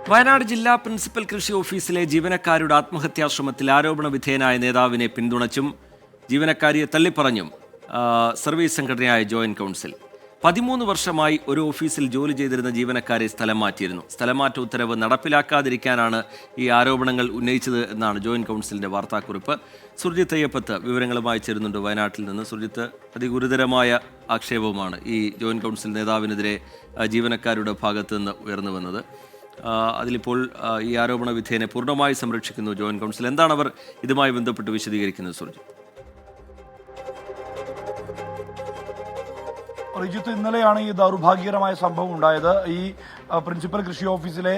വയനാട് ജില്ലാ പ്രിൻസിപ്പൽ കൃഷി ഓഫീസിലെ ജീവനക്കാരുടെ ആത്മഹത്യാശ്രമത്തിൽ ആരോപണ വിധേയനായ നേതാവിനെ പിന്തുണച്ചും ജീവനക്കാരിയെ തള്ളിപ്പറഞ്ഞും സർവീസ് സംഘടനയായ ജോയിന്റ് കൗൺസിൽ 13 വർഷമായി ഒരു ഓഫീസിൽ ജോലി ചെയ്തിരുന്ന ജീവനക്കാരെ സ്ഥലം മാറ്റിയിരുന്നു. സ്ഥലമാറ്റ ഉത്തരവ് നടപ്പിലാക്കാതിരിക്കാനാണ് ഈ ആരോപണങ്ങൾ ഉന്നയിച്ചത് എന്നാണ് ജോയിന്റ് കൗൺസിലിന്റെ വാർത്താക്കുറിപ്പ്. സുർജിത്ത് അയ്യപ്പത്ത് വിവരങ്ങളുമായി ചേരുന്നുണ്ട് വയനാട്ടിൽ നിന്ന്. സുർജിത്ത്, അതിഗുരുതരമായ ആക്ഷേപവുമാണ് ഈ ജോയിന്റ് കൗൺസിൽ നേതാവിനെതിരെ ജീവനക്കാരുടെ ഭാഗത്ത് നിന്ന് ഉയർന്നു വന്നത്. അതിലിപ്പോൾ ഈ ആരോപണ വിധേയനെ പൂർണ്ണമായി സംരക്ഷിക്കുന്നു ജോയിന്റ് കൗൺസിൽ. എന്താണ് അവർ ഇതുമായി ബന്ധപ്പെട്ട് വിശദീകരിക്കുന്നത് സുർജിത്ത്? റിജിത്ത്, ഇന്നലെയാണ് ഈ ദൗർഭാഗ്യകരമായ സംഭവം ഉണ്ടായത്. ഈ പ്രിൻസിപ്പൽ കൃഷി ഓഫീസിലെ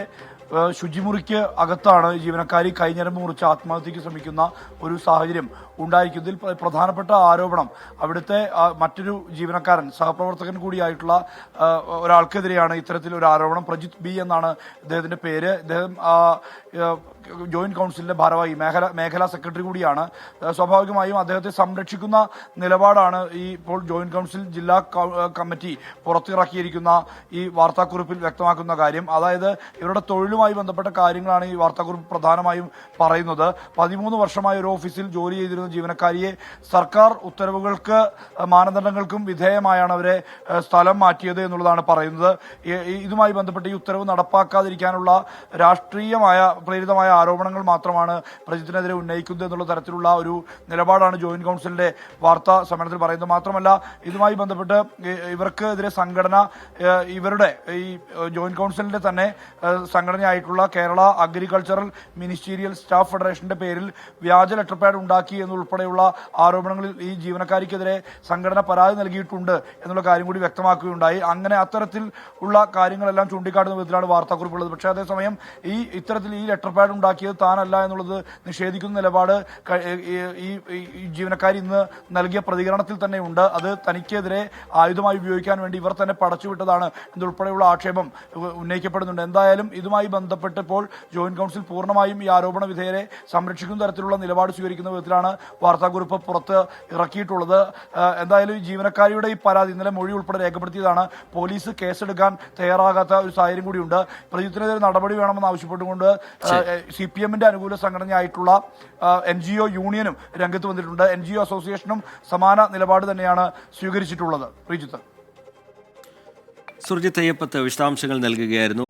ശുചിമുറിക്ക് അകത്താണ് ജീവനക്കാരി കൈഞ്ഞരമ്പ് മുറിച്ച് ആത്മഹത്യക്ക് ശ്രമിക്കുന്ന ഒരു സാഹചര്യം ഉണ്ടായിരിക്കുന്നതിൽ പ്രധാനപ്പെട്ട ആരോപണം അവിടുത്തെ മറ്റൊരു ജീവനക്കാരൻ, സഹപ്രവർത്തകൻ കൂടിയായിട്ടുള്ള ഒരാൾക്കെതിരെയാണ് ഇത്തരത്തിൽ ഒരു ആരോപണം. പ്രജിത് ബി എന്നാണ് ഇദ്ദേഹത്തിന്റെ പേര്. ഇദ്ദേഹം ജോയിന്റ് കൗൺസിലിന്റെ ഭാരവാഹി, മേഖലാ സെക്രട്ടറി കൂടിയാണ്. സ്വാഭാവികമായും അദ്ദേഹത്തെ സംരക്ഷിക്കുന്ന നിലപാടാണ് ഈ ഇപ്പോൾ ജോയിന്റ് കൗൺസിൽ ജില്ലാ കമ്മിറ്റി പുറത്തിറക്കിയിരിക്കുന്ന ഈ വാർത്താക്കുറിപ്പിൽ വ്യക്തമാക്കുന്ന കാര്യം. അതായത് ഇവരുടെ തൊഴിലുമായി ബന്ധപ്പെട്ട കാര്യങ്ങളാണ് ഈ വാർത്താക്കുറിപ്പ് പ്രധാനമായും പറയുന്നത്. 13 വർഷമായി ഒരു ഓഫീസിൽ ജോലി ചെയ്തിരുന്ന ജീവനക്കാരിയെ സർക്കാർ ഉത്തരവുകൾക്ക് മാനദണ്ഡങ്ങൾക്കും വിധേയമായാണ് അവരെ സ്ഥലം മാറ്റിയത് എന്നുള്ളതാണ് പറയുന്നത്. ഇതുമായി ബന്ധപ്പെട്ട് ഈ ഉത്തരവ് നടപ്പാക്കാതിരിക്കാനുള്ള രാഷ്ട്രീയമായ പ്രേരിതമായ ആരോപണങ്ങൾ മാത്രമാണ് പ്രജിത്തിനെതിരെ ഉന്നയിക്കുന്നത് എന്നുള്ള തരത്തിലുള്ള ഒരു നിലപാടാണ് ജോയിന്റ് കൗൺസിലിന്റെ വാർത്താ സമ്മേളനത്തിൽ പറയുന്നത്. മാത്രമല്ല, ഇതുമായി ബന്ധപ്പെട്ട് ഇവർക്കെതിരെ സംഘടന, ഇവരുടെ ഈ ജോയിന്റ് കൗൺസിലിന്റെ തന്നെ സംഘടനയായിട്ടുള്ള കേരള അഗ്രികൾച്ചറൽ മിനിസ്റ്റീരിയൽ സ്റ്റാഫ് ഫെഡറേഷന്റെ പേരിൽ വ്യാജ ലെറ്റർ പാഡ് ഉണ്ടാക്കി എന്നുൾപ്പെടെയുള്ള ആരോപണങ്ങളിൽ ഈ ജീവനക്കാരിക്കെതിരെ സംഘടന പരാതി നൽകിയിട്ടുണ്ട് എന്നുള്ള കാര്യം കൂടി വ്യക്തമാക്കുകയുണ്ടായി. അങ്ങനെ അത്തരത്തിൽ ഉള്ള കാര്യങ്ങളെല്ലാം ചൂണ്ടിക്കാട്ടുന്ന വിധത്തിലാണ് വാർത്താക്കുറിപ്പുള്ളത്. പക്ഷേ അതേസമയം ഇത്തരത്തിൽ ഈ ലെറ്റർ പാഡ് ഉണ്ടാക്കിയത് താനല്ല എന്നുള്ളത് നിഷേധിക്കുന്ന നിലപാട് ഈ ജീവനക്കാരി ഇന്ന് നൽകിയ പ്രതികരണത്തിൽ തന്നെ ഉണ്ട്. അത് തനിക്കെതിരെ ആയുധമായി ഉപയോഗിക്കാൻ വേണ്ടി ഇവർ തന്നെ പടച്ചുവിട്ടതാണ് എന്നുൾപ്പെടെയുള്ള ആക്ഷേപം ഉന്നയിക്കപ്പെടുന്നുണ്ട്. എന്തായാലും ഇതുമായി ബന്ധപ്പെട്ട് ഇപ്പോൾ ജോയിന്റ് കൗൺസിൽ പൂർണ്ണമായും ഈ ആരോപണ വിധേയരെ സംരക്ഷിക്കുന്ന തരത്തിലുള്ള നിലപാട് സ്വീകരിക്കുന്ന വിധത്തിലാണ് വാർത്താക്കുറിപ്പ് പുറത്ത് ഇറക്കിയിട്ടുള്ളത്. എന്തായാലും ഈ ജീവനക്കാരിയുടെ ഈ പരാതി ഇന്നലെ മൊഴി ഉൾപ്പെടെ രേഖപ്പെടുത്തിയതാണ്. പോലീസ് കേസെടുക്കാൻ തയ്യാറാകാത്ത ഒരു സാഹചര്യം കൂടിയുണ്ട്. പ്രജിത്തിനെതിരെ നടപടി വേണമെന്ന് ആവശ്യപ്പെട്ടുകൊണ്ട് CPM-ന്റെ അനുകൂല സംഘടനയായിട്ടുള്ള NGO യൂണിയനും രംഗത്ത് വന്നിട്ടുണ്ട്. NGO അസോസിയേഷനും സമാന നിലപാട് തന്നെയാണ് സ്വീകരിച്ചിട്ടുള്ളത്. ശ്രീജിത്ത്, സുർജിത്ത് അയ്യപ്പത്ത് വിശദാംശങ്ങൾ നൽകുകയായിരുന്നു.